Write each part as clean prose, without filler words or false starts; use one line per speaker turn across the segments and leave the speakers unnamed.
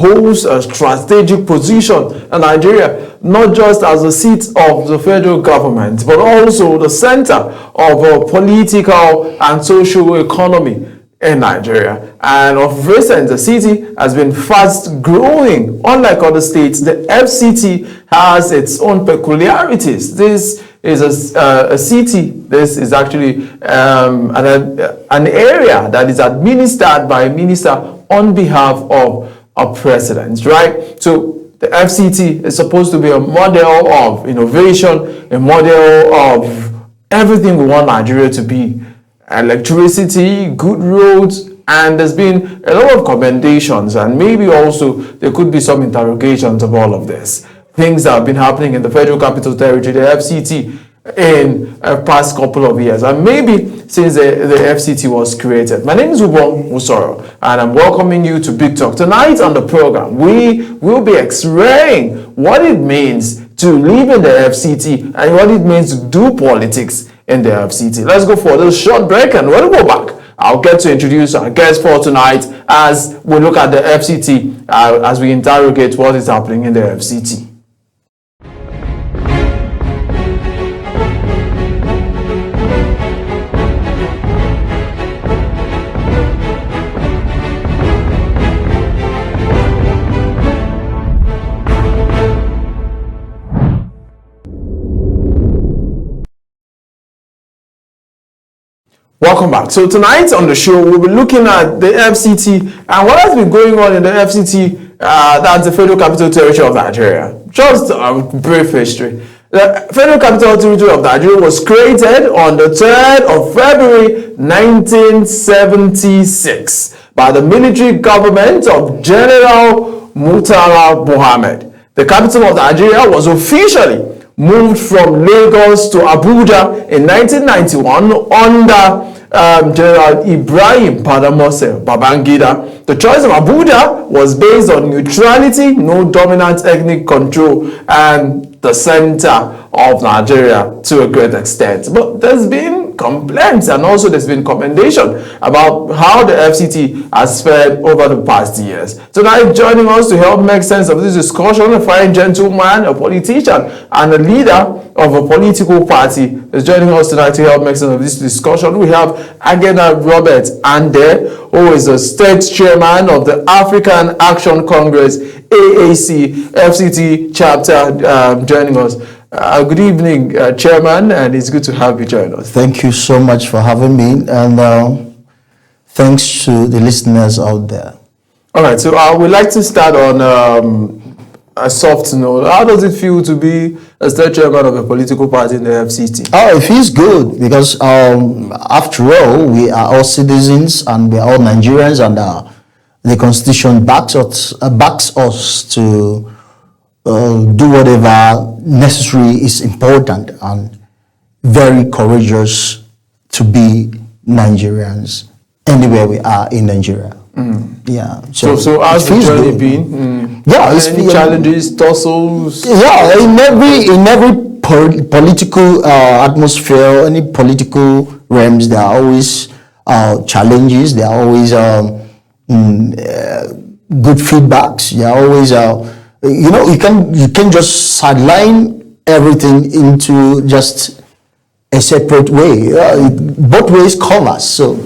holds a strategic position in Nigeria, not just as the seat of the federal government, but also the center of political and social economy in Nigeria. And of recent, the city has been fast growing. Unlike other states, the FCT has its own peculiarities. This is a city. This is actually an area that is administered by a minister on behalf of a president, right? So the FCT is supposed to be a model of innovation, a model of everything we want Nigeria to be. Electricity, good roads, and there's been a lot of commendations, and maybe also there could be some interrogations of all of this. Things that have been happening in the Federal Capital Territory, the FCT, in the past couple of years, and maybe since the FCT was created. My name is Ubong Musoro, and I'm welcoming you to Big Talk. Tonight on the program, we will be x-raying what it means to live in the FCT and what it means to do politics in the FCT. Let's go for a little short break, and when we go back, I'll get to introduce our guest for tonight as we look at the FCT, as we interrogate what is happening in the FCT. Welcome back. So tonight on the show, we'll be looking at the FCT and what has been going on in the FCT, that's the Federal Capital Territory of Nigeria. Just a brief history. The Federal Capital Territory of Nigeria was created on the 3rd of February 1976 by the military government of General Murtala Mohammed. The capital of Nigeria was officially moved from Lagos to Abuja in 1991 under General Ibrahim Badamose Babangida. The choice of Abuja was based on neutrality, no dominant ethnic control, and the center of Nigeria to a great extent. But there's been complaints and also there's been commendation about how the FCT has fared over the past years. Tonight, joining us to help make sense of this discussion, a fine gentleman, a politician, and a leader of a political party is joining us tonight to help make sense of this discussion. We have Agena Robert Ande, who is the state chairman of the African Action Congress, AAC, FCT chapter, joining us. Good evening, Chairman, and it's good to have you join us.
Thank you so much for having me, and thanks to the listeners out there.
All right, so we'd like to start on a soft note. How does it feel to be a state chairman of a political party in the FCT?
Oh, it feels good because after all, we are all citizens and we are all Nigerians, and the Constitution backs us to do whatever necessary is important, and very courageous to be Nigerians anywhere we are in Nigeria. Yeah.
So how's the journey been?
Yeah, it's
any challenges, tussles?
Yeah, in every political atmosphere, any political realms, there are always challenges. There are always good feedbacks. There are always you can just sideline everything into just a separate way. Both ways covers, so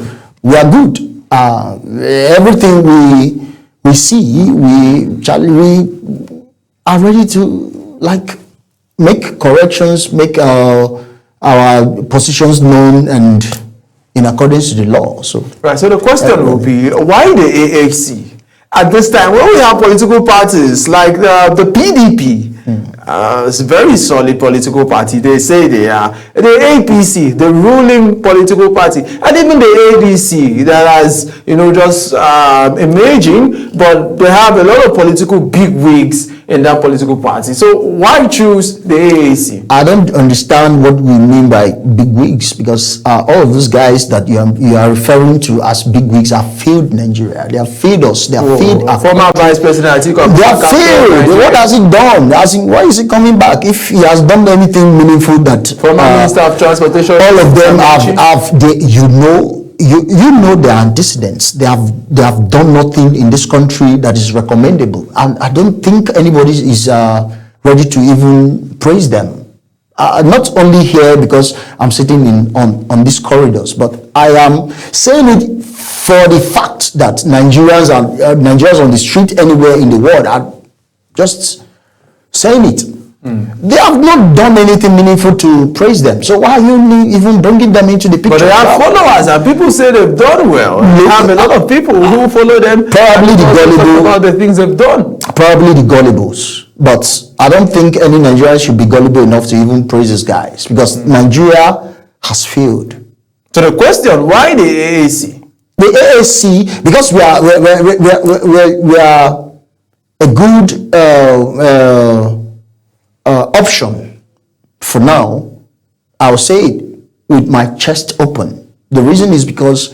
we are good. Everything we see, we are ready to make corrections, make our positions known and in accordance to the law. So
right. So the question will be, why the AAC? At this time, when we have political parties like the PDP, it's a very solid political party. They say they are the APC, the ruling political party, and even the ADC that has, just emerging, but they have a lot of political bigwigs in that political party. So why choose the AAC?
I don't understand what we mean by bigwigs, because all of those guys that you are referring to as bigwigs have failed Nigeria. They have failed us. They have failed our
former Vice President. I think
they have failed. What has he done? Why is he coming back? If he has done anything meaningful, that
former Minister of Transportation,
all of them have you know their antecedents. They have done nothing in this country that is recommendable, and I don't think anybody is ready to even praise them. Not only here because I'm sitting on these corridors, but I am saying it for the fact that Nigerians on the street anywhere in the world are just saying it. They have not done anything meaningful to praise them. So why are you even bringing them into the picture?
But they have followers, and people say they've done well. You have a lot of people who follow them.
Probably the gullible.
About the things they've done.
Probably the gullibles. But I don't think any Nigerian should be gullible enough to even praise these guys, because Nigeria has failed.
So the question, why the AAC?
The AAC, because we are a good option for now. I'll say it with my chest open. The reason is because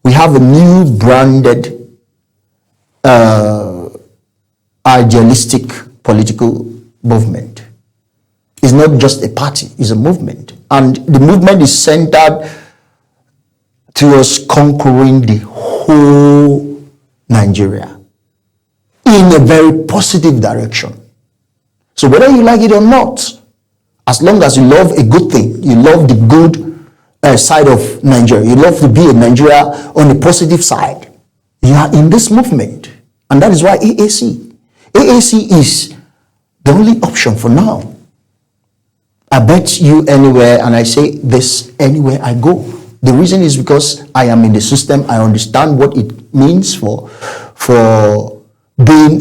we have a new branded idealistic political movement. It's not just a party, it's a movement. And the movement is centered towards conquering the whole Nigeria in a very positive direction. So whether you like it or not, as long as you love a good thing, you love the good side of Nigeria, you love to be in Nigeria on the positive side, you are in this movement. And that is why AAC is the only option for now. I bet you anywhere, and I say this anywhere I go. The reason is because I am in the system. I understand what it means for being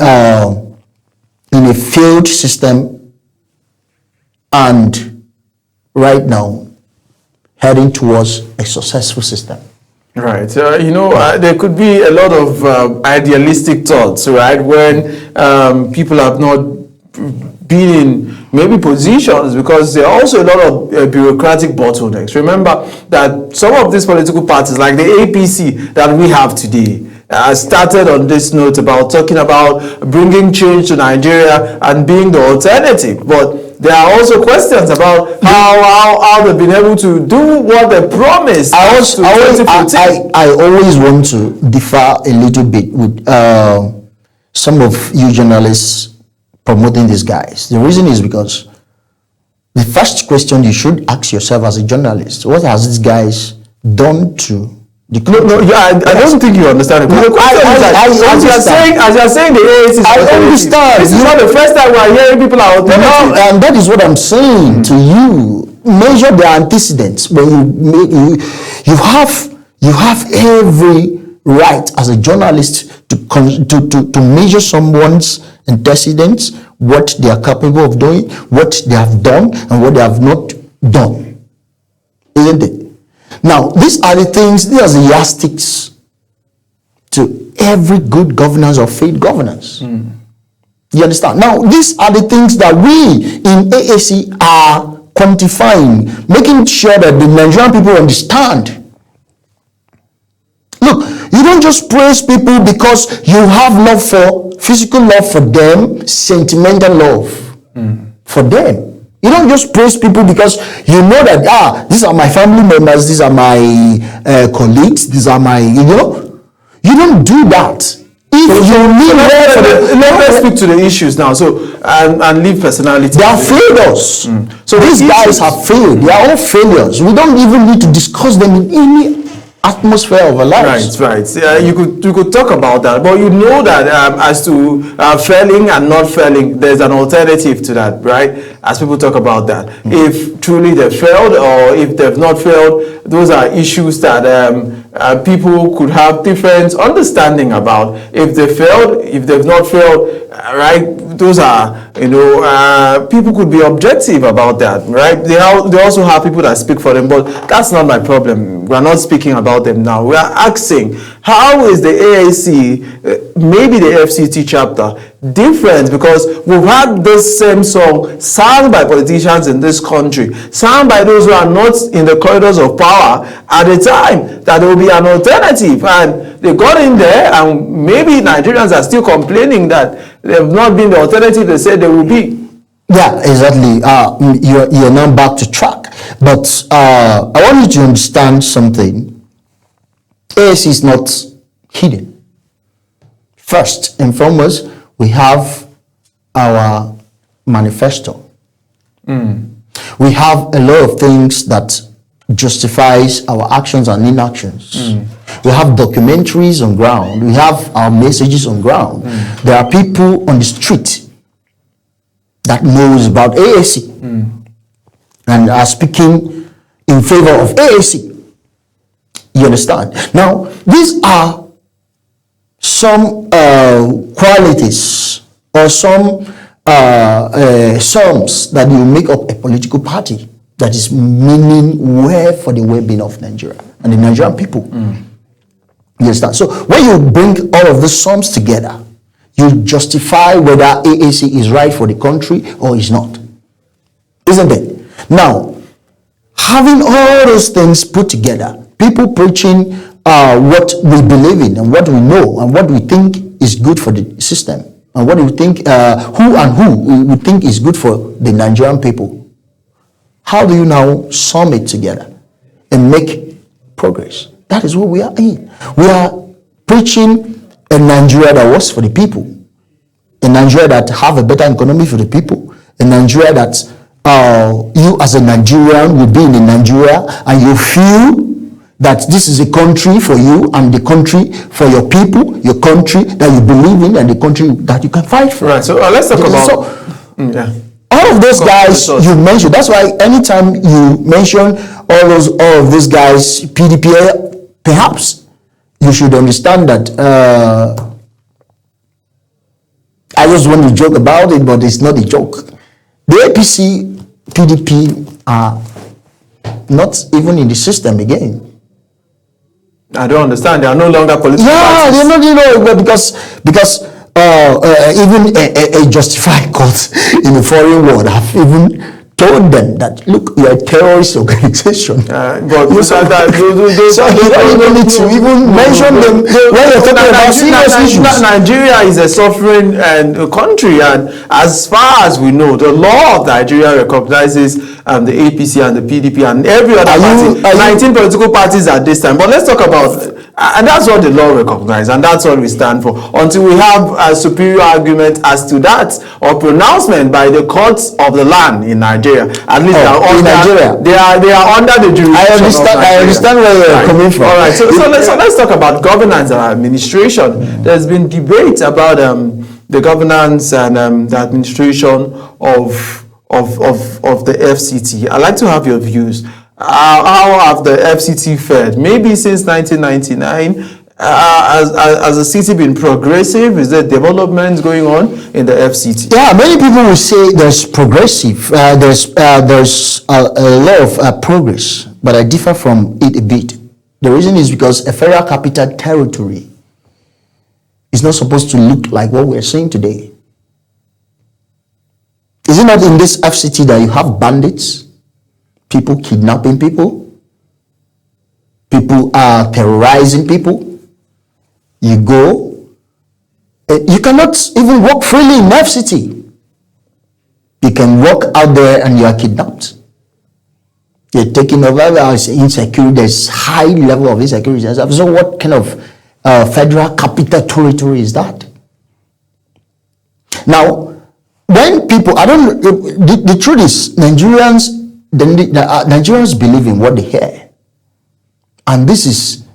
in a failed system, and right now heading towards a successful system.
Right. There could be a lot of idealistic thoughts, right, when people have not been in maybe positions, because there are also a lot of bureaucratic bottlenecks. Remember that some of these political parties, like the APC that we have today, started on this note about talking about bringing change to Nigeria and being the alternative. But there are also questions about how they've been able to do what they promised.
I always want to differ a little bit with some of you journalists promoting these guys. The reason is because the first question you should ask yourself as a journalist: what has these guys done to the country?
I don't think you understand it. The question is as you're saying the AAC is
I understand.
This is not the first time we're hearing people are alternative.
No, and that is what I'm saying to you. Measure the antecedents. When you have every right as a journalist to measure someone's antecedents, what they are capable of doing, what they have done, and what they have not done, isn't it? Now, these are the things, these are the yardsticks to every good governance or failed governance. You understand? Now, these are the things that we in AAC are quantifying, making sure that the Nigerian people understand. Look, you don't just praise people because you have love for, physical love for them, sentimental love for them. You don't just praise people because you know that, these are my family members, these are my colleagues, these are my, you don't do that.
Let's speak to the issues now. So, and leave personality.
They are failures. So these guys have failed. They are all failures. We don't even need to discuss them in any atmosphere of our lives.
Right. You could talk about that, but you know that as to failing and not failing, there's an alternative to that, right? As people talk about that, if truly they failed or if they've not failed, those are issues that people could have different understanding about. If they failed, if they've not failed, right? Those are, people could be objective about that, right? They also have people that speak for them, but that's not my problem. We're not speaking about them now. We are asking, how is the AAC, maybe the FCT chapter, different? Because we've had this same song sung by politicians in this country, sung by those who are not in the corridors of power at the time that there will be an alternative, and they got in there, and maybe Nigerians are still complaining that they have not been the alternative they said they will be.
Yeah, exactly. You're now back to track. But I want you to understand something. AAC is not hidden. First and foremost, we have our manifesto. We have a lot of things that justifies our actions and inactions. We have documentaries on ground. We have our messages on ground. There are people on the street that knows about AAC and are speaking in favor of AAC. You understand? Now, these are some qualities or some sums that will make up a political party that is meaning well for the well-being of Nigeria and the Nigerian people. You understand? So when you bring all of these sums together, you justify whether AAC is right for the country or is not. Isn't it? Now, having all those things put together, people preaching what we believe in and what we know and what we think is good for the system and what we think, who we think is good for the Nigerian people. How do you now sum it together and make progress? That is what we are in. We are preaching a Nigeria that works for the people, a Nigeria that have a better economy for the people, a Nigeria that you as a Nigerian will be in a Nigeria and you feel that this is a country for you and the country for your people, your country that you believe in and the country that you can fight for.
Right, so let's talk about...
All of those guys you mentioned, that's why anytime you mention all of these guys, PDP, perhaps you should understand that I just want to joke about it, but it's not a joke. The APC, PDP are not even in the system again.
I don't understand. They are no longer political parties.
They're not, but because even a justified court in a foreign world have even told them that, look, you're a terrorist organization.
But
you don't even need to even mention them when you're talking about serious issues.
Nigeria is a sovereign country, and as far as we know, the law of Nigeria recognizes the APC and the PDP and every other party. 19 political parties at this time. But let's talk about and that's what the law recognizes, and that's what we stand for. Until we have a superior argument as to that, or pronouncement by the courts of the land in Nigeria, at least they are under the jurisdiction.
I understand where you're coming from.
All right, so let's talk about governance and administration. There's been debate about the governance and the administration of the FCT. I'd like to have your views. How have the FCT fared? Maybe since 1999, has the city been progressive? Is there developments going on in the FCT?
Yeah, many people will say there's progressive. There's a lot of progress, but I differ from it a bit. The reason is because a federal capital territory is not supposed to look like what we're seeing today. Is it not in this FCT that you have bandits? People kidnapping people. People are terrorizing people. You go. You cannot even walk freely in FCT. You can walk out there and you are kidnapped. You're taking over as insecurity. There's high level of insecurity. So what kind of federal capital territory is that? Now, when people, the truth is, Nigerians believe in what they hear. And this is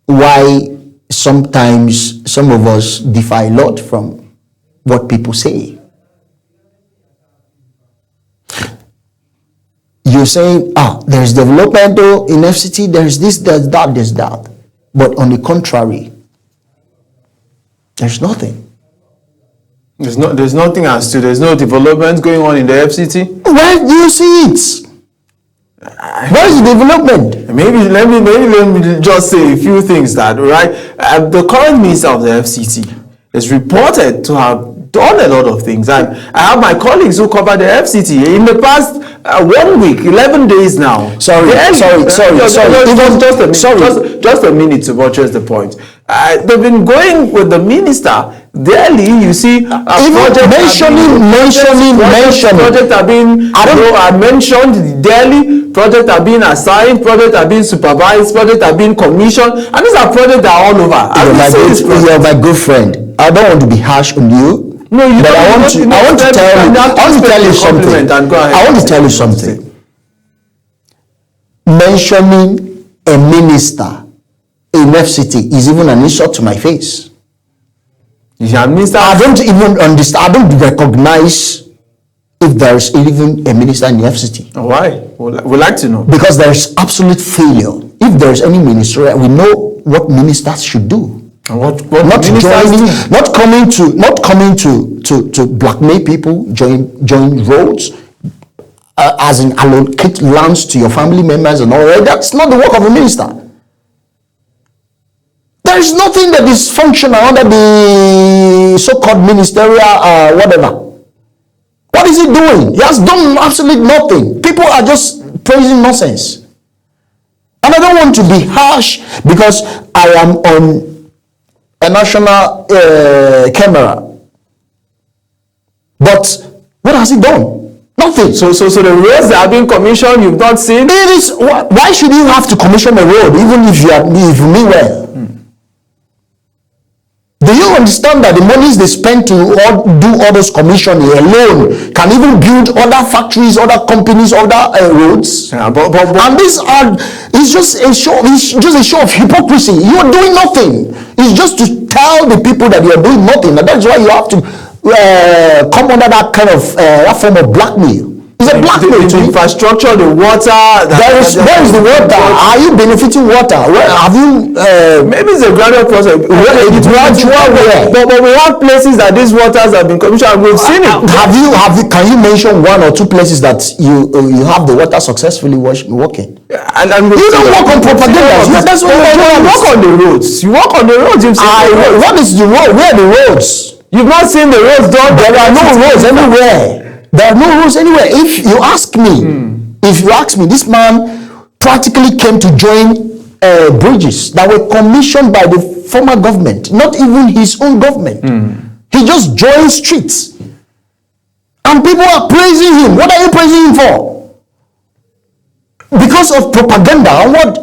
why sometimes some of us differ a lot from what people say. You're saying, there's development in FCT, there's this, there's that. But on the contrary, there's nothing.
There's nothing as to, there's no development going on in the FCT?
Where do you see it? Where is the development?
Maybe let me just say a few things that, right? The current minister of the FCT is reported to have done a lot of things, and I have my colleagues who cover the FCT in the past 1 week, 11 days now.
Just
a minute to buttress the point. They've been going with the minister daily. You see, mentioning. Projects have been mentioned daily. projects are being assigned, projects are being supervised, projects are being commissioned, and these are projects that are all over.
You're my good friend. I don't want to be harsh on you.
No, you
but
don't.
I want to tell you something. I want to tell you something. Mentioning a minister in FCT is even an insult to my face.
Minister,
I don't even understand. I don't recognize if there is even a minister in the FCT.
Why? We'd like to know.
Because there is absolute failure. If there is any minister, we know what ministers should do.
And what
not joining, not coming to blackmail people, join roads, as in allocate lands to your family members and all that. That's not the work of a minister. There is nothing that is functional under the so-called ministerial whatever. What is he doing? He has done absolutely nothing. People are just praising nonsense. And I don't want to be harsh because I am on a national camera. But what has he done? Nothing.
So the roads that are being commissioned, you've not seen?
It is. Why should you have to commission a road even if you mean well? Do you understand that the monies they spend to do all those commissioning alone can even build other factories, other companies, other roads?
Yeah,
and these are, it's just a show of hypocrisy. You are doing nothing. It's just to tell the people that you are doing nothing. And that's why you have to come under that kind of that form of blackmail. It's a blackmail
the infrastructure, the water.
Where is the water? Are you benefiting water? Where have you?
Maybe it's a gradual process.
It's gradual.
But we have places that these waters have been commissioned. We've seen it.
Can you mention one or two places that you have the water successfully working?
And
you don't work on propaganda. That's what you
work on the roads. You work on the roads.
What is the road? Where are the roads?
You've not seen the roads done.
There are no roads anywhere. There are no rules anywhere. If you ask me, this man practically came to join bridges that were commissioned by the former government, not even his own government. He just joined streets. And people are praising him. What are you praising him for? Because of propaganda. What's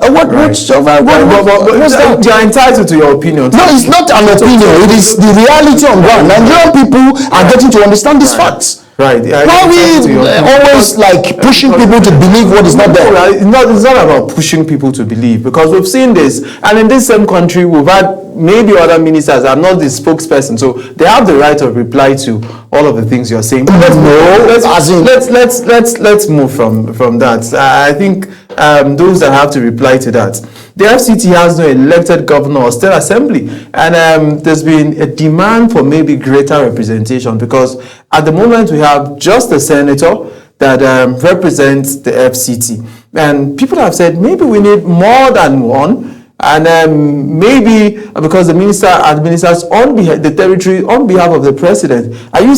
that?
You are entitled to your opinion.
No, it's not an opinion. It is the reality on ground. Nigerian people are getting to understand these facts.
Right.
Why are we always like pushing people to believe what is not there?
It's not about pushing people to believe, because we've seen this, and in this same country we've had maybe other ministers are not the spokesperson, so they have the right of reply to all of the things you're saying. But let's move from that. I think those that have to reply to that. The FCT has no elected governor or state assembly, and there's been a demand for maybe greater representation, because at the moment we have just a senator that represents the FCT, and people have said maybe we need more than one. And maybe because the minister administers on the territory on behalf of the president. Are you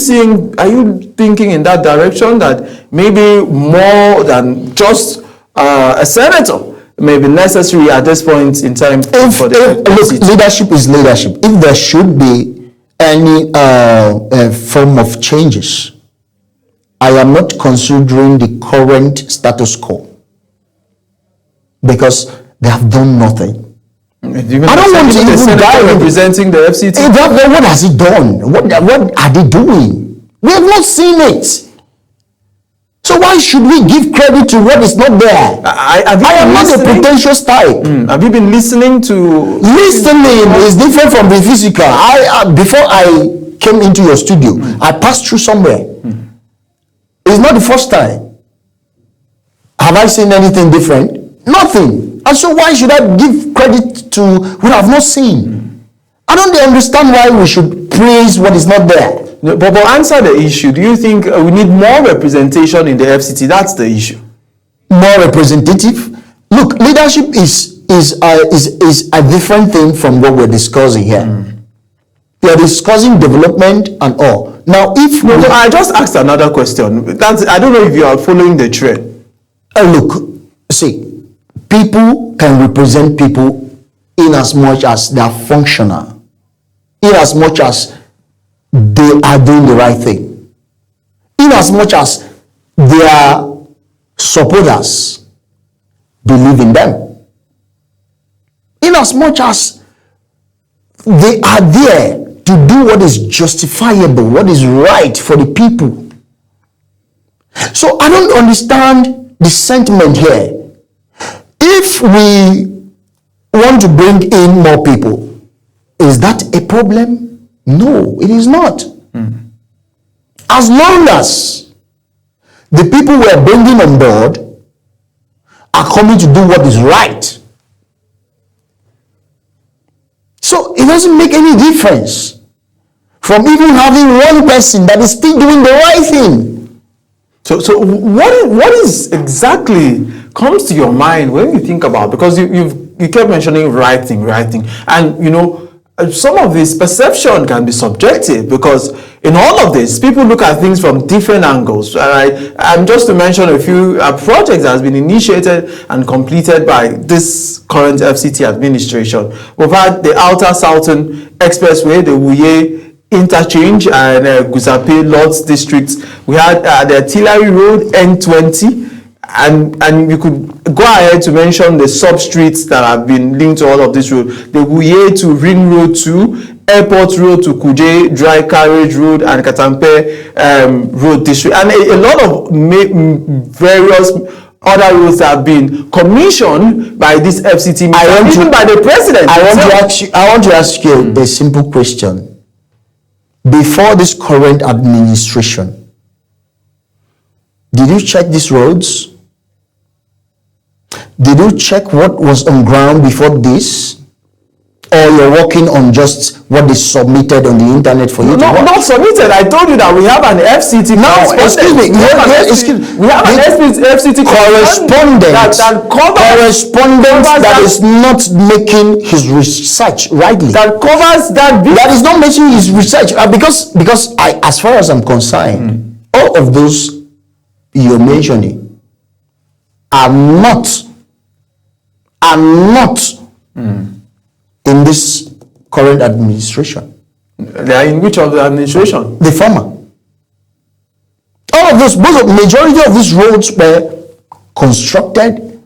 thinking in that direction, that maybe more than just a senator may be necessary at this point in time?
Look, leadership is leadership. If there should be any form of changes, I am not considering the current status quo, because they have done nothing.
I don't want to even die representing the FCT.
What has he done? What are they doing? We have not seen it. So why should we give credit to what is not there? I am not a pretentious type.
Have you been listening to?
Listening is different from the physical. Before I came into your studio, I passed through somewhere. It's not the first time. Have I seen anything different? Nothing. And so why should I give credit to what I've not seen? I don't understand why we should praise what is not there.
No, but answer the issue. Do you think we need more representation in the FCT? That's the issue.
More representative? Look, leadership is a different thing from what we're discussing here. We are discussing development and all. Now, if
I just asked another question. I don't know if you are following the trend.
Look, see. People can represent people in as much as they are functional, in as much as they are doing the right thing, in as much as their supporters believe in them. In as much as they are there to do what is justifiable, what is right for the people. So I don't understand the sentiment here. If we want to bring in more people, is that a problem? No, it is not. As long as the people we are bringing on board are coming to do what is right. So it doesn't make any difference from even having one person that is still doing the right thing.
So what is exactly comes to your mind when you think about, because you kept mentioning right thing, and you know, some of this perception can be subjective, because in all of this, people look at things from different angles. Right? Just to mention a few projects that has been initiated and completed by this current FCT administration. We've had the Outer Southern Expressway, the Wuye Interchange, and Guzape Lords Districts. We had the Artillery Road, N20. And you could go ahead to mention the sub-streets that have been linked to all of this road. The Wuye to Ring Road 2, Airport Road to Kuje, Dry Carriage Road, and Katampe Road District. And a lot of various other roads that have been commissioned by this FCT, even by the president.
I want to ask you a simple question. Before this current administration, did you check these roads? Did you check what was on ground before this? Or you're working on just what is submitted on the internet for you to watch?
Not submitted. I told you that we have an FCT
correspondent.
We have an FCT
correspondent that is not making his research rightly.
That covers that.
That is not making his research because as far as I'm concerned, all of those you're mentioning are not in this current administration.
They are in which of the administration?
The former. All of those, majority of these roads were constructed,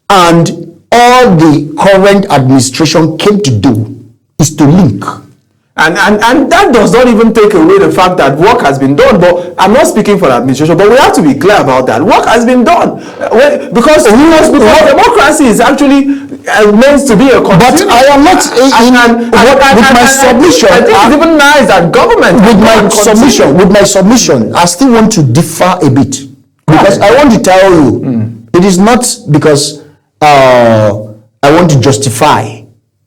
and all the current administration came to do is to link.
And that does not even take away the fact that work has been done. But I'm not speaking for the administration, but we have to be clear about that. Work has been done. Because democracy is actually meant to be a continuum.
But I am not with my submission.
I think it's even nice that government
with my submission, I still want to differ a bit. Because I want to tell you, it is not because I want to justify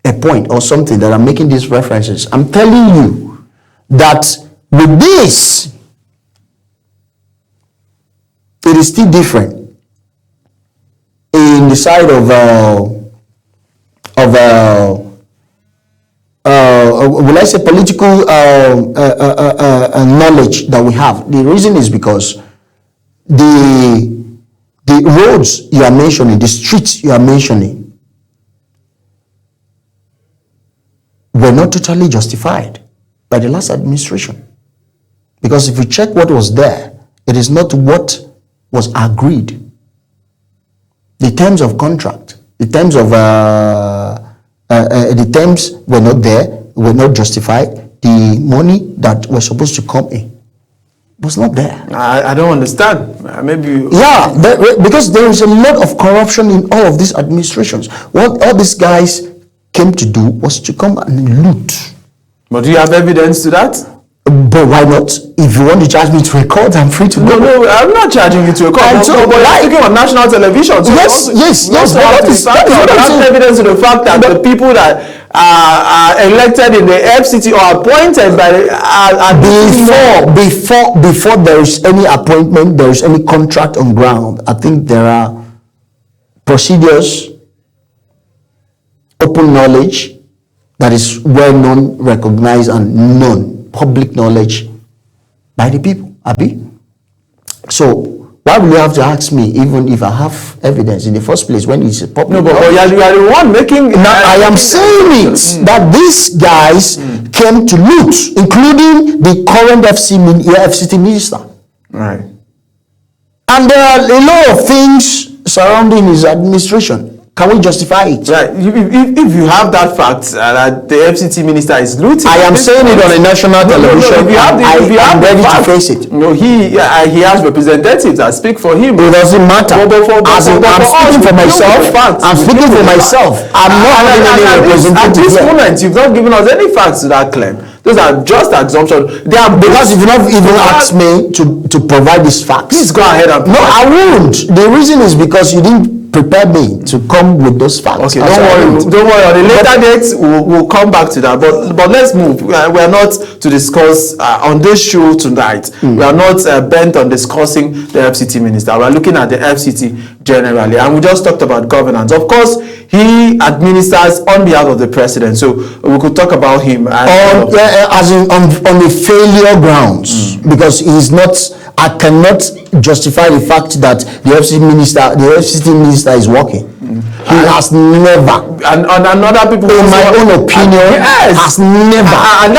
a point or something that I'm making these references. I'm telling you that with this, it is still different in the side of will I say political knowledge that we have. The reason is because the roads you are mentioning, the streets you are mentioning, were not totally justified by the last administration. Because if you check what was there, it is not what was agreed. The terms of contract, the terms were not there, were not justified. The money that was supposed to come in was not there.
I don't understand. Maybe.
Because there is a lot of corruption in all of these administrations. What all these guys came to do was to come and loot.
But do you have evidence to that?
But why not? If you want to charge me to a court, I'm free to go.
No, I'm not charging you to a court. But you're speaking on national television. So
yes.
You have evidence to the fact that the people that are elected in the FCT or appointed by
before there is any appointment, there is any contract on ground. I think there are procedures, open knowledge that is well known, recognized, and known, public knowledge by the people. Abi? So why will you have to ask me, even if I have evidence in the first place, when it's a public?
No, but you are the one making.
Now I am saying it that these guys came to loot, including the current FCT minister.
Right.
And there are a lot of things surrounding his administration. Can we justify it?
Right. If you have that fact that the FCT minister is looting,
I am saying it on a national television. I'm ready to face it.
He has representatives that speak for him.
It doesn't matter. I'm speaking for myself. I'm speaking for myself. I'm not having any representative.
At this moment, you've not given us any facts to that claim. Those are just assumptions. They are
because if you not even asked me to provide these facts.
Please go ahead and
no, I won't. The reason is because you didn't prepare me to come with those facts.
Okay, don't worry. On a later date, we'll come back to that. But let's move. We are not to discuss on this show tonight. We are not bent on discussing the FCT minister. We are looking at the FCT generally, and we just talked about governance. Of course, he administers on behalf of the president, so we could talk about him
as on the failure grounds, because he's not. I cannot justify the fact that the FCT minister is working. He has never,
and other people,
in my own opinion, has never,
and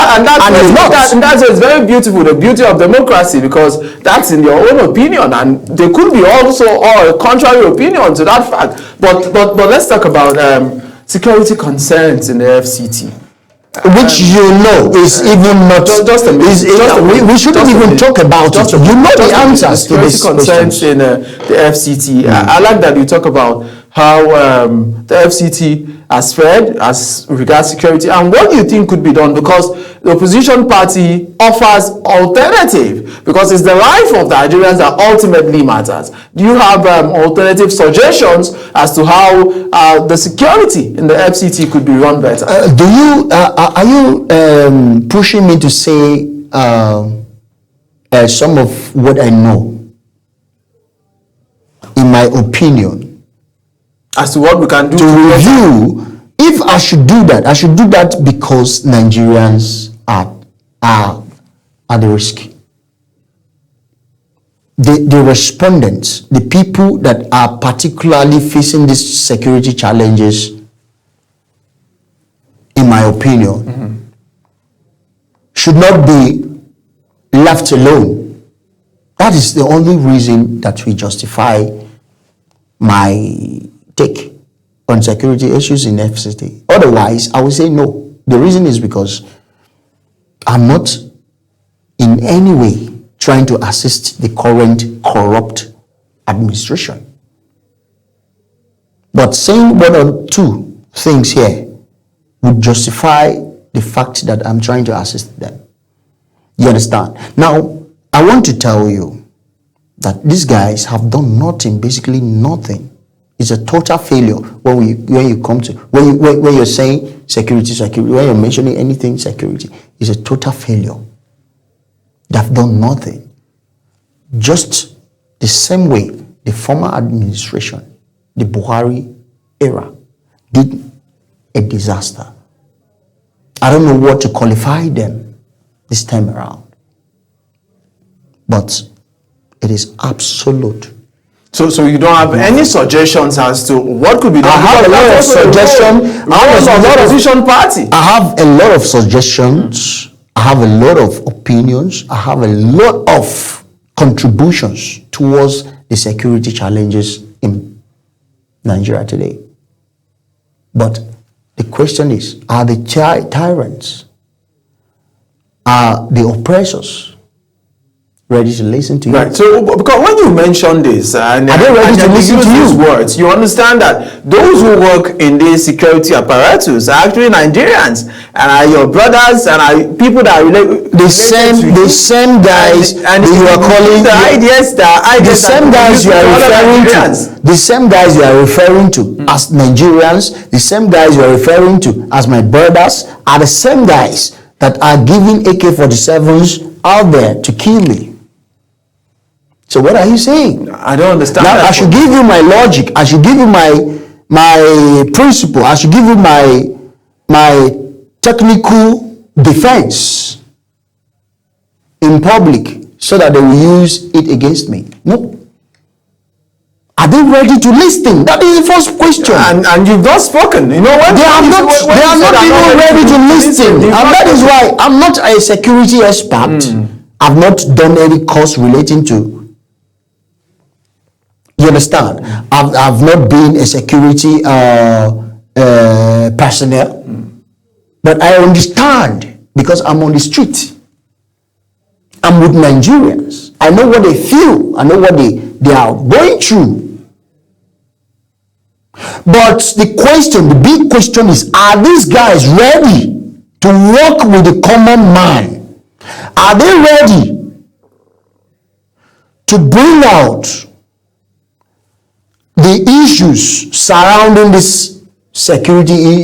that's it's very beautiful, the beauty of democracy, because that's in your own opinion, and there could be also a contrary opinion to that fact. But let's talk about security concerns in the FCT.
Which is even not
just a minute.
We shouldn't even talk about it. You know the answers to this
concerns in the FCT. I like that you talk about how the FCT has fared as regards security, and what do you think could be done, because the opposition party offers alternative, because it's the life of the Nigerians that ultimately matters. Do you have alternative suggestions as to how the security in the FCT could be run better?
Are you pushing me to say some of what I know, in my opinion,
as to what we can do
to review? If I should do that, I should do that because Nigerians are at the risk. The respondents, the people that are particularly facing these security challenges, in my opinion, should not be left alone. That is the only reason that we justify my take on security issues in FCT. Otherwise, I would say no. The reason is because I'm not in any way trying to assist the current corrupt administration. But saying one or two things here would justify the fact that I'm trying to assist them. You understand? Now, I want to tell you that these guys have done nothing, basically nothing. It's a total failure when you're saying security, when you're mentioning anything security, it's a total failure. They've done nothing. Just the same way the former administration, the Buhari era, did a disaster. I don't know what to qualify them this time around, but it is absolute.
So you don't have any suggestions as to what could be done?
I have a lot of suggestions.
I
have a lot of suggestions. I have a lot of opinions. I have a lot of contributions towards the security challenges in Nigeria today. But the question is, are the tyrants, are the oppressors ready to listen to you?
Right. So, because when you mention this, and
are they ready to listen to
these words, you understand that those who work in the security apparatus are actually Nigerians, and are your brothers, and are people that are
the same guys and you are calling
the ideas
the same guys you are referring to. The same guys you are referring to as Nigerians, the same guys you are referring to as my brothers, are the same guys that are giving AK-47s out there to kill me. So what are you saying?
I don't understand.
Now I should give you my logic. I should give you my principle. I should give you my technical defense in public so that they will use it against me. No. Are they ready to listen? That is the first question.
And you've not spoken. You know what?
They are not even ready to listen. And that is why I'm not a security expert. I've not done any course relating to You understand? I've not been a security personnel, but I understand because I'm on the street. I'm with Nigerians. I know what they feel. I know what they are going through. But the big question is, are these guys ready to work with the common man? Are they ready to bring out the issues surrounding this security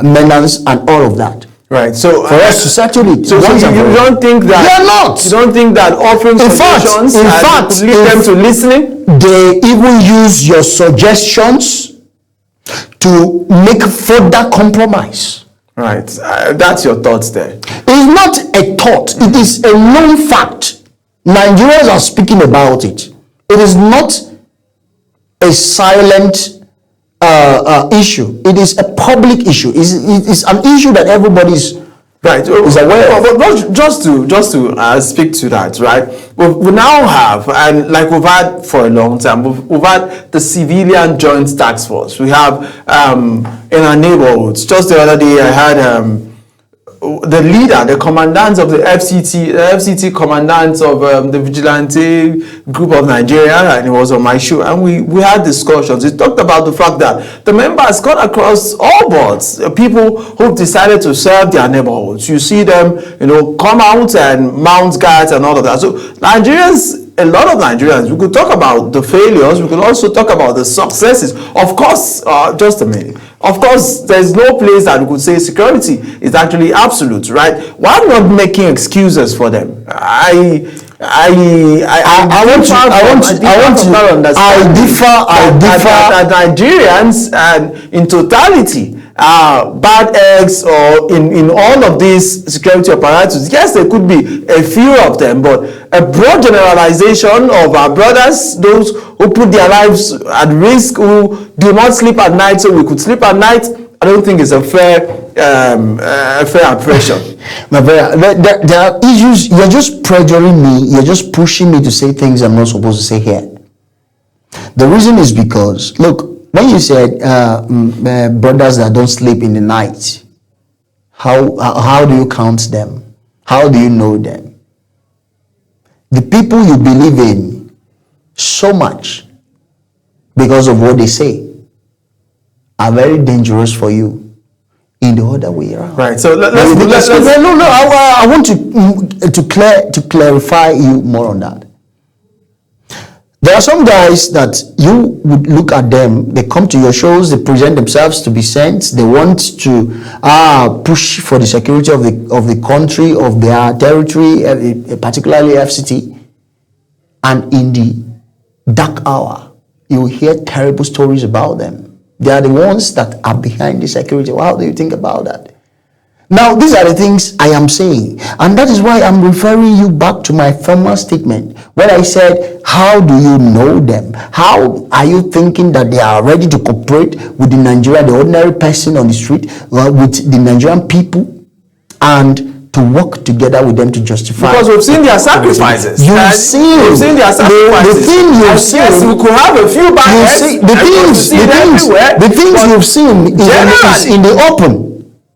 menace and all of that?
Right. So
for us to settle it.
So you don't think that
they are not.
You don't think that offering suggestions could lead them to listening?
They even use your suggestions to make further compromise.
Right. That's your thoughts there.
It's not a thought. It is a known fact. Nigerians are speaking about it. It is not a silent issue. It is a public issue. It is an issue that everybody is aware of.
But just to speak to that, right? We now have, and like we've had for a long time, we've had the Civilian Joint Task Force. We have in our neighborhoods. Just the other day, I had the leader, the commandant of the FCT commandant of the Vigilante Group of Nigeria, and he was on my show, and we had discussions. He talked about the fact that the members cut across all boards, people who decided to serve their neighborhoods. You see them, come out and mount guards and all of that. So a lot of Nigerians, we could talk about the failures, we could also talk about the successes. Of course, just a minute. Of course, there's no place that we could say security is actually absolute, right? Why not making excuses for them? I differ. Nigerians and in totality bad eggs or in all of these security apparatus. Yes, there could be a few of them, but a broad generalization of our brothers, those who put their lives at risk, who do not sleep at night so we could sleep at night, I don't think it's a fair impression.
There are issues. You're just pressuring me. You're just pushing me to say things I'm not supposed to say here. The reason is because, look, when you said brothers that don't sleep in the night, how do you count them? How do you know them? The people you believe in so much because of what they say are very dangerous for you in the other way around.
Right. So
I want to clarify you more on that. There are some guys that you would look at them, they come to your shows, they present themselves to be saints, they want to push for the security of the country, of their territory, particularly FCT. And in the dark hour, you hear terrible stories about them. They are the ones that are behind the security. How do you think about that? Now, these are the things I am saying. And that is why I'm referring you back to my former statement when I said, how do you know them? How are you thinking that they are ready to cooperate with the Nigerian, the ordinary person on the street, with the Nigerian people, and to work together with them to justify?
Because we've seen their sacrifices.
We've seen their sacrifices. The thing you've seen.
Yes, we could have a few bad heads.
The things you've seen is in the open.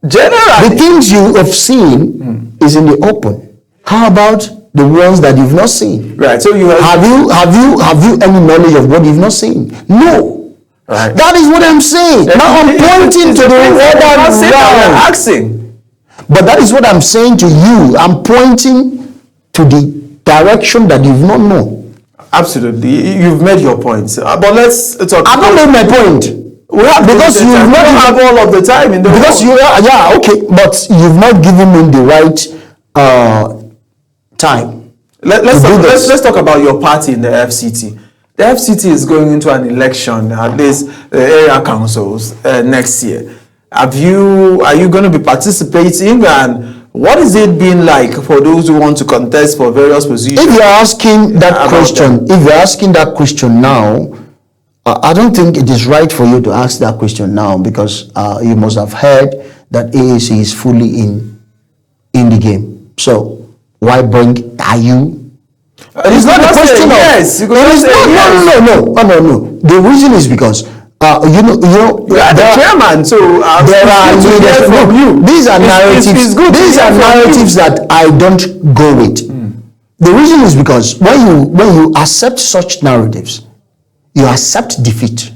Generally,
the things you have seen is in the open. How about the ones that you've not seen?
Right. So you
have you any knowledge of what you've not seen? No.
Right.
That is what I'm saying. Now I'm pointing to the other round.
Asking.
But that is what I'm saying to you. I'm pointing to the direction that you've not known.
Absolutely. You've made your points. But let's talk.
I've not made my point. Because you not
have all of the time in the
because
world.
But you've not given me the right time.
Let's talk about your party in the FCT. The FCT is going into an election, at least area councils next year. Are you going to be participating, and what is it been like for those who want to contest for various positions?
If you're asking that question now, I don't think it is right for you to ask that question now, because you must have heard that AAC is fully in the game. So why are you It is not a question of
yes. You could
it is
say
not,
yes.
no. The reason is because
You are the chairman, so
there are leaders
from you.
These are narratives.
It's good
These are narratives that I don't go with. The reason is because when you accept such narratives, you accept defeat.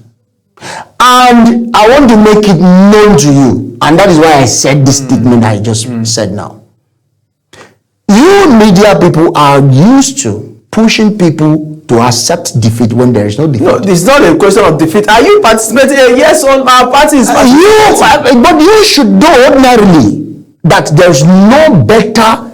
And I want to make it known to you, and that is why I said this statement I just said now. You media people are used to pushing people to accept defeat when there is no defeat.
No, it's not a question of defeat. Are you participating? Yes, on our parties.
But you should know ordinarily that there is no better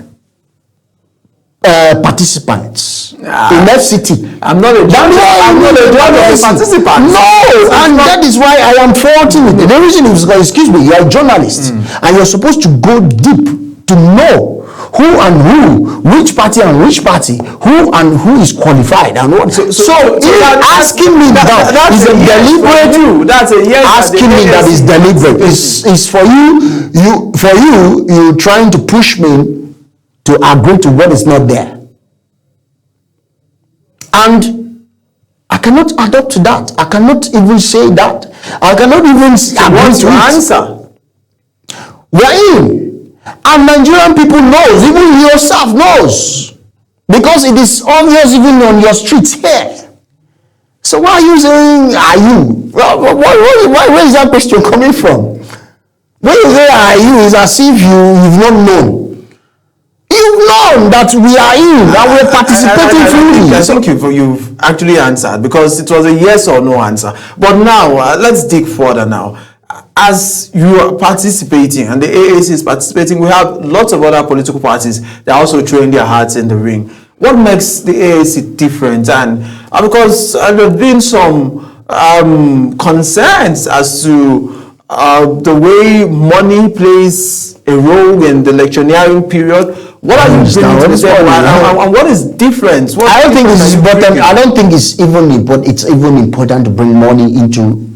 participants in FCT.
I'm not a judge. I'm not a judge of participants.
No, and that is why I am faulting it. The reason is because, excuse me, you are a journalist and you're supposed to go deep to know who and who, which party and which party, who and who is qualified and what. So asking me that is a deliberate.
That's a yes.
Asking me that is deliberate. Is for you trying to push me to agree to what is not there. And I cannot adopt to that. I cannot even say that. I cannot even agree to
answer.
We're in. And Nigerian people knows, even yourself knows. Because it is obvious even on your streets here. So why are you saying, are you? Where is that question coming from? When you say, are you, is as if you've not known. You've known that we are in, that we're participating freely.
I think you've actually answered, because it was a yes or no answer. But now, let's dig further now. As you are participating and the AAC is participating, we have lots of other political parties that are also throwing their hearts in the ring. What makes the AAC different? And because there have been some concerns as to the way money plays a role in the electioneering period. What are you doing to the table, and what is different?
I don't think it's important. I don't think it's even important. It's even important to bring money into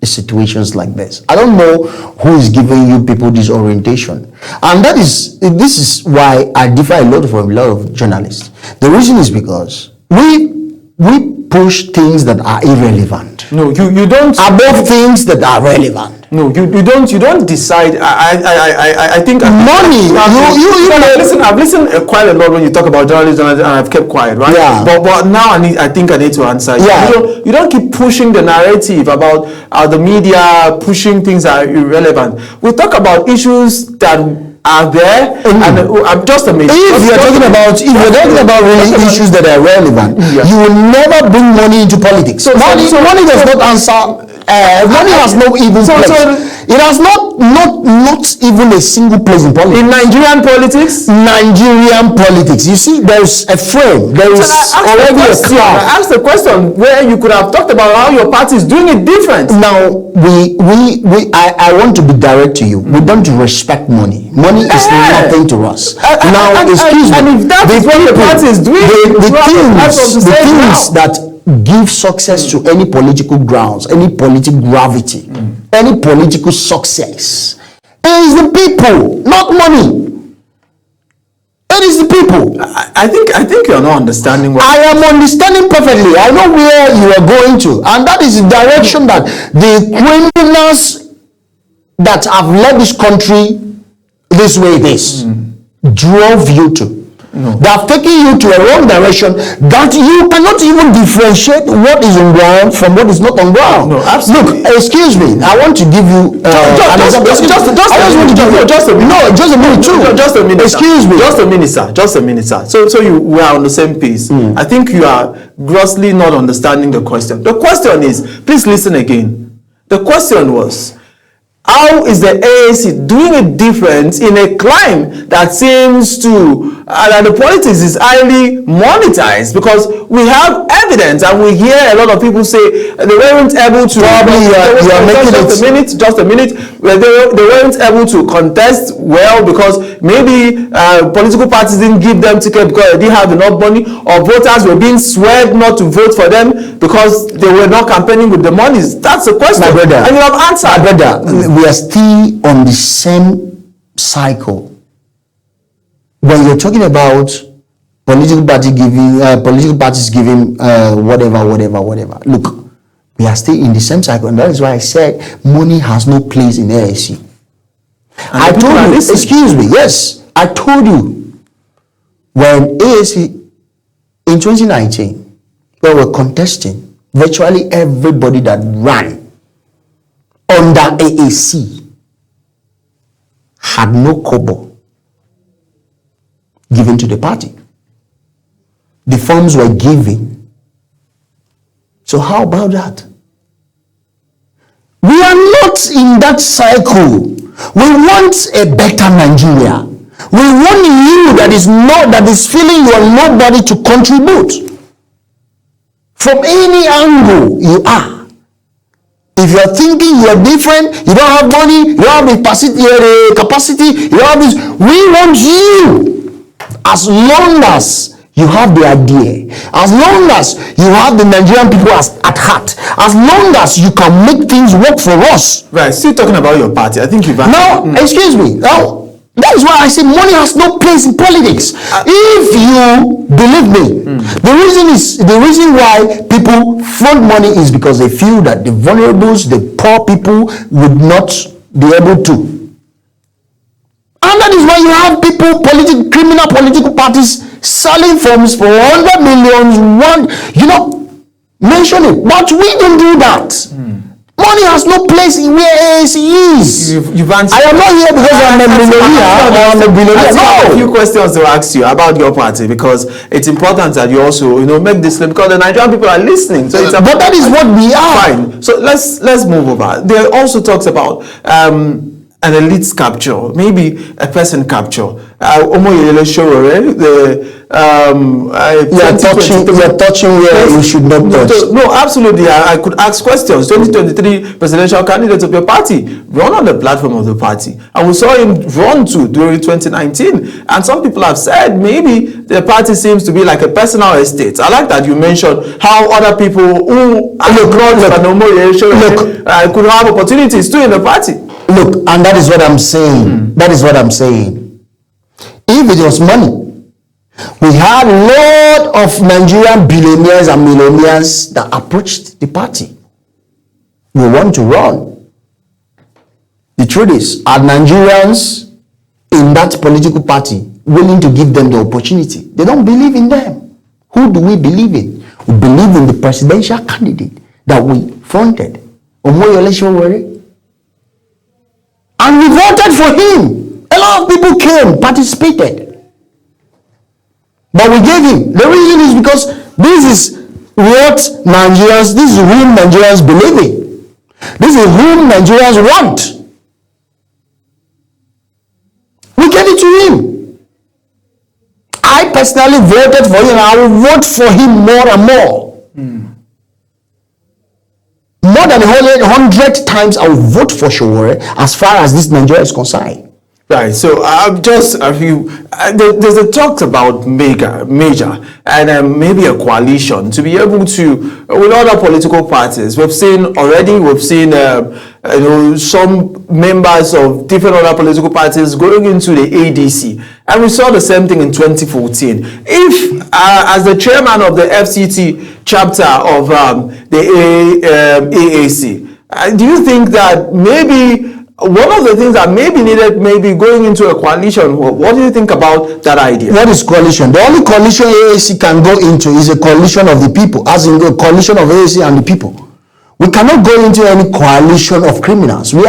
situations like this. I don't know who is giving you people this orientation, and this is why I differ a lot from a lot of journalists. The reason is because we push things that are irrelevant.
No, you don't.
Above things that are relevant.
No, you don't decide. I think
money.
Listen, I've listened quite a lot when you talk about journalism, and I've kept quiet, right?
Yeah.
But now I think I need to answer.
Yeah.
You don't keep pushing the narrative about the media pushing things that are irrelevant. We talk about issues that are there, and just a minute.
If you're talking about really issues that are relevant, you will never bring money into politics. So money does not answer. Money has no even place. It has not even a single place in politics.
In Nigerian politics?
Nigerian politics. You see, there's a frame. There is already a cloud.
I asked the question where you could have talked about how your party is doing it different.
Now, I want to be direct to you. We don't respect money. Money is nothing to us. Now, excuse me.
And if that is what the party is doing,
the things that give success to any political grounds, any political gravity, any political success, it is the people, not money. It is the people.
I think you're not understanding what
I am understanding perfectly. I know where you are going to, and that is the direction that the criminals that have led this country this way drove you to.
No.
They have taken you to a wrong direction that you cannot even differentiate what is on ground from what is not on ground.
No, absolutely.
Look, excuse me. I want to give you just a minute. Excuse me.
Just a minute, sir. So we are on the same page. I think you are grossly not understanding the question. The question is, please listen again. The question was, how is the AAC doing it different in a climb that seems to, that the politics is highly monetized? Because we have evidence, and we hear a lot of people say they weren't able to.
Probably you are making
just a minute. They weren't able to contest well because maybe political parties didn't give them ticket because they didn't have enough money, or voters were being swayed not to vote for them because they were not campaigning with the money. That's the question.
My brother,
and you have answered.
My brother, we are still on the same cycle. When you're talking about political parties giving whatever. Look, we are still in the same cycle, and that is why I said money has no place in AAC. I told you, excuse me, yes, I told you when AAC in 2019, we were contesting, virtually everybody that ran under AAC had no kobo given to the party. The forms were given. So how about that? We are not in that cycle. We want a better Nigeria. We want you that is feeling you are nobody to contribute. From any angle you are. If you are thinking you are different, you don't have money, you don't have the capacity, you don't have this. We want you, as long as you have the idea, as long as you have the Nigerian people at heart, as long as you can make things work for us.
Right, still talking about your party. I think you've
excuse me. Now, that is why I say money has no place in politics. If you believe me, the reason why people front money is because they feel that the vulnerables, the poor people would not be able to. And that is why you have people, criminal political parties selling forms for 100 millions, mention it. But we don't do that. Money has no place in where AAC is.
You've answered.
I am not here because I'm a millionaire or I'm a billionaire.
I have a few questions to ask you about your party, because it's important that you also, make this, because the Nigerian people are listening. So
but that is what we are.
Fine. So let's move over. There also talks about an elite capture, maybe a person capture. You're
touching where you should not touch.
No, absolutely. I could ask questions. 2023 presidential candidate of your party run on the platform of the party, and we saw him run too during 2019. And some people have said maybe the party seems to be like a personal estate. I like that you mentioned how other people who could have opportunities too in the party.
Look, and that is what I'm saying. That is what I'm saying. If it was money, we had a lot of Nigerian billionaires and millionaires that approached the party. We want to run. The truth is, are Nigerians in that political party willing to give them the opportunity? They don't believe in them. Who do we believe in? We believe in the presidential candidate that we fronted, Omoyole Sowore. And we voted for him. A lot of people came, participated. But we gave him. The reason is because this is who Nigerians believe in. This is whom Nigerians want. We gave it to him. I personally voted for him, and I will vote for him more and more. More than 100 times I will vote for Sowore as far as this Nigeria is concerned.
Right, so there's a talk about major and maybe a coalition to be able to, with other political parties. We've seen some members of different other political parties going into the ADC, and we saw the same thing in 2014. If, as the chairman of the FCT chapter of the AAC, do you think that maybe one of the things that may be needed, maybe going into a coalition? What do you think about that idea?
What is coalition? The only coalition AAC can go into is a coalition of the people, as in the coalition of AAC and the people. We cannot go into any coalition of criminals. We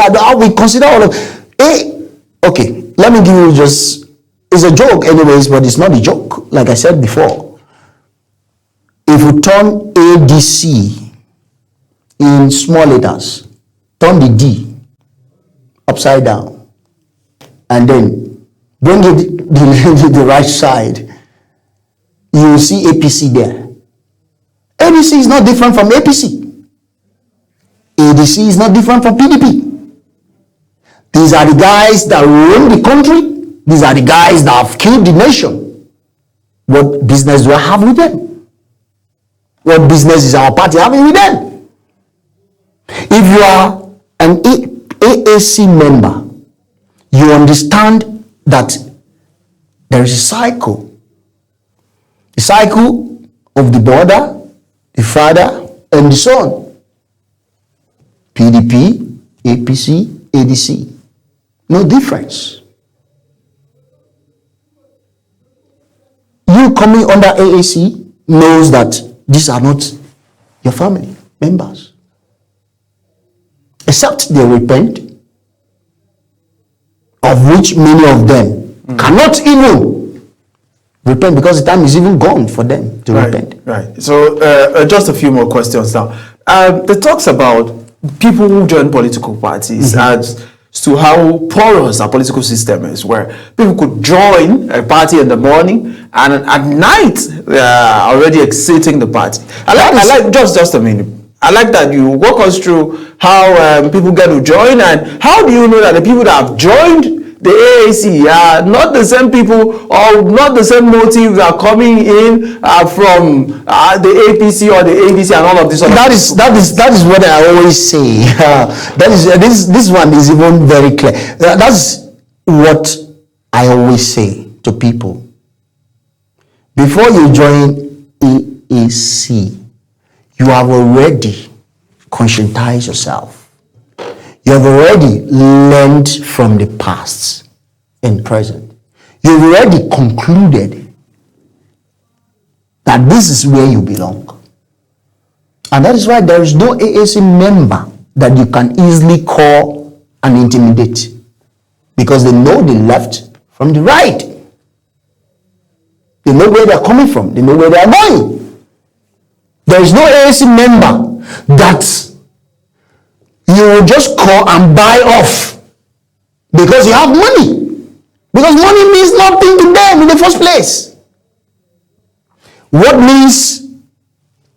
consider all of okay, let me give you it's a joke anyways, but it's not a joke, like I said before. If you turn ADC in small letters, turn the D upside down, and then bring it the right side, you will see APC there. ADC is not different from APC. ADC is not different from PDP. These are the guys that run the country. These are the guys that have killed the nation. What business do I have with them? What business is our party having with them? If you are an AAC member, you understand that there is a cycle. The cycle of the mother, the father, and the son. PDP, APC, ADC. No difference. You coming under AAC knows that these are not your family members. Except they repent, of which many of them cannot even repent because the time is even gone for them to repent.
Right. So just a few more questions now. The talks about people who join political parties as to how porous our political system is, where people could join a party in the morning and at night they are already exiting the party. I like just a minute. I like that you walk us through how people get to join, and how do you know that the people that have joined the AAC are not the same people or not the same motives that are coming in from the APC or the ADC and all of this?
That is what I always say. This one is even very clear. That's what I always say to people. Before you join AAC, you have already conscientized yourself. You have already learned from the past and present. You've already concluded that this is where you belong. And that is why there is no AAC member that you can easily call and intimidate, because they know the left from the right. They know where they're coming from. They know where they're going. There is no AAC member that you will just call and buy off because you have money. Because money means nothing to them in the first place. What means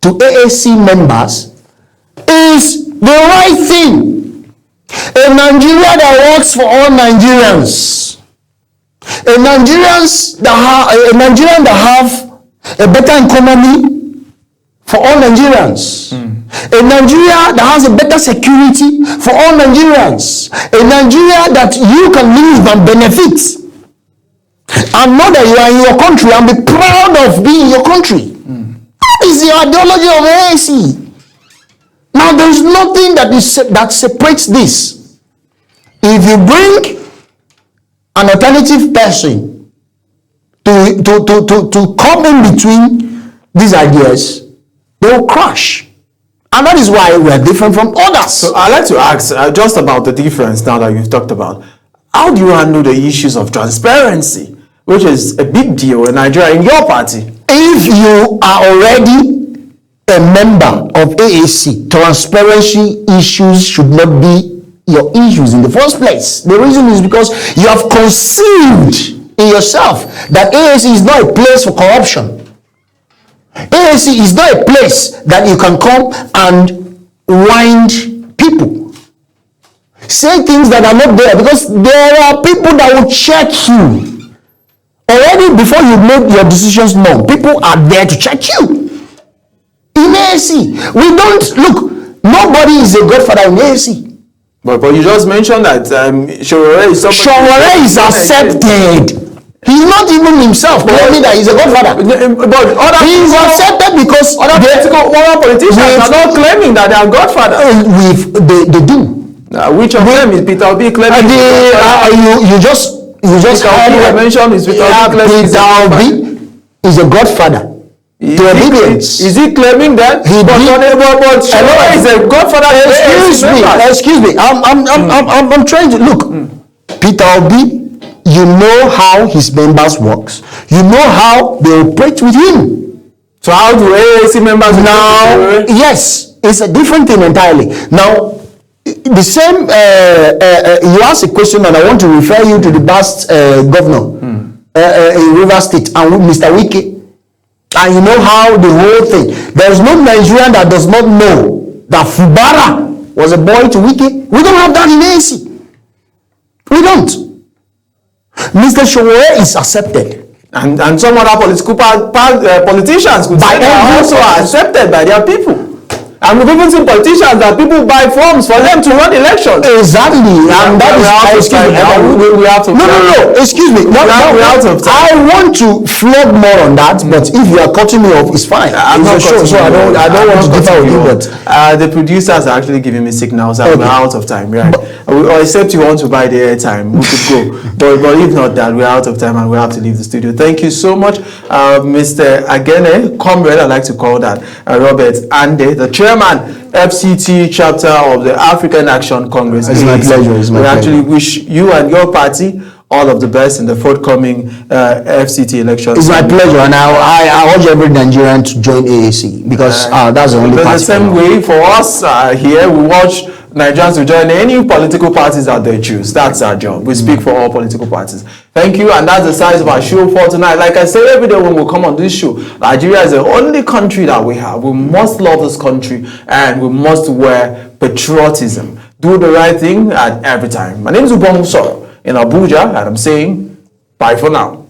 to AAC members is the right thing. A Nigeria that works for all Nigerians. A Nigerian that have a better economy for all Nigerians. A Nigeria that has a better security for all Nigerians. A Nigeria that you can live and benefit. And know that you are in your country and be proud of being in your country. That is the ideology of AAC. Now there is nothing that separates this. If you bring an alternative person to come in between these ideas, they will crash. And that is why we are different from others.
So I'd like to ask just about the difference now that you've talked about. How do you handle the issues of transparency, which is a big deal in Nigeria in your party?
If you are already a member of AAC, transparency issues should not be your issues in the first place. The reason is because you have conceived in yourself that AAC is not a place for corruption. AAC is not a place that you can come and wind people. Say things that are not there, because there are people that will check you. Already before you make your decisions known, people are there to check you. In AAC, we don't, look, nobody is a godfather in AAC.
But you just mentioned that Showore
is accepted. He's not even himself claiming that he's a godfather.
But
he's accepted because
other politicians are not claiming that they are godfathers.
They do.
Which of them is Peter Obi claiming?
You just
mentioned is Peter
Obi is a godfather. To obedience.
Is he claiming that? But Showore is a godfather.
Excuse me. I'm trying to look. Peter Obi, you know how his members works. You know how they operate with him.
So how do AAC members
now? Yes, it's a different thing entirely. Now, the same. You asked a question, and I want to refer you to the past governor in Rivers State and Mr. Wike. And you know how the whole thing. There is no Nigerian that does not know that Fubara was a boy to Wike. We don't have that in AAC. We don't. Mr. Showore is accepted.
And some other political politicians could say they also are accepted by their people. And we've even seen politicians that people buy forms for them to run elections.
Exactly, and that is
we have to.
No. Excuse me.
We're out of time.
I want to flog more on that, but if you are cutting me off, it's fine.
I'm not
sure, so I don't want to differ with you. But
the producers are actually giving me signals that we're out of time, right? Or except you want to buy the airtime, we could go. But if not that, we're out of time and we have to leave the studio. Thank you so much, Mr. Agene, comrade, I like to call that, Robert Ande, the chairman, FCT chapter of the African Action Congress.
It's my pleasure.
We actually wish you and your party all of the best in the forthcoming FCT elections.
It's my pleasure, and I urge every Nigerian to join AAC because that's the only party.
The same way for us here, we watch Nigerians to join any political parties that they choose. That's our job. We speak for all political parties. Thank you, and that's the size of our show for tonight. Like I say every day when we come on this show, Nigeria is the only country that we have. We must love this country, and we must wear patriotism. Do the right thing at every time. My name is Ubong Soro in Abuja, and I'm saying bye for now.